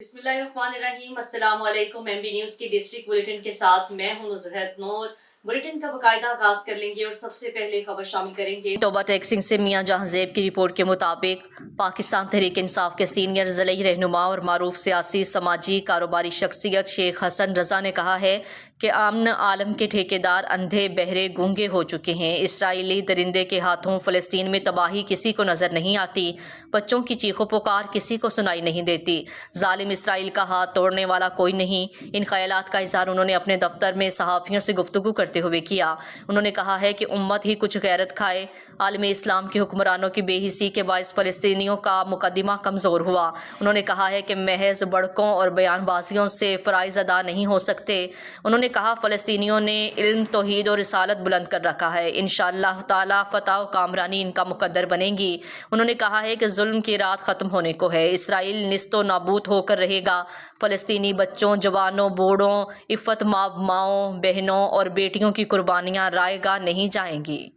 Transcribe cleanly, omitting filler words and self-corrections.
बिस्मिल्लाहिर्रहमानिर्रहीम। अस्सलाम वालेकुम। एमबी न्यूज़ की डिस्ट्रिक्ट बुलेटिन के साथ मैं हूं नुज़हत नूर। बुलेटिन का बाकायदा आगाज कर लेंगे और सबसे पहले खबर शामिल करेंगे। तोबा टेक्सिंग से मियां जहांजेब की रिपोर्ट के मुताबिक पाकिस्तान तहरीक इंसाफ के सीनियर ज़िलई रहनुमा और मारूफ सियासी समाजी कारोबारी शख्सियत शेख हसन रजा ने कहा है कि अमन आलम के ठेकेदार अंधे बहरे गूंगे हो चुके हैं। इसराइली दरिंदे के हाथों फ़लस्तीन में तबाही किसी को नज़र नहीं आती, बच्चों की चीखों पुकार किसी को सुनाई नहीं देती। जालिम इसराइल का हाथ तोड़ने वाला कोई नहीं। इन ख्यालात का इज़हार उन्होंने अपने दफ्तर में सहाफ़ियों से गुफ्तगू करते हुए किया। उन्होंने कहा है कि उम्मत ही कुछ गैरत खाए। आलम इस्लाम के हुक्मरानों की बेहिसी के बायस फ़लस्तीनियों का मुकदमा कमज़ोर हुआ। उन्होंने कहा है कि महज बड़कों और बयानबाजियों से फ़राइज़ अदा नहीं हो सकते। उन्होंने कहा फ़लस्तीनियों ने इल्म, तौहीद और रिसालत बुलंद कर रखा है। इंशाअल्लाह ताला फ़तह व कामरानी इनका मुकद्दर बनेगी। उन्होंने कहा है कि जुल्म की रात ख़त्म होने को है। इसराइल निस्तो नाबूद होकर रहेगा। फ़लस्तीनी बच्चों, जवानों, बूढ़ों, इफ़्फ़त माओं, बहनों और बेटियों की कुर्बानियाँ रायगा नहीं जाएंगी।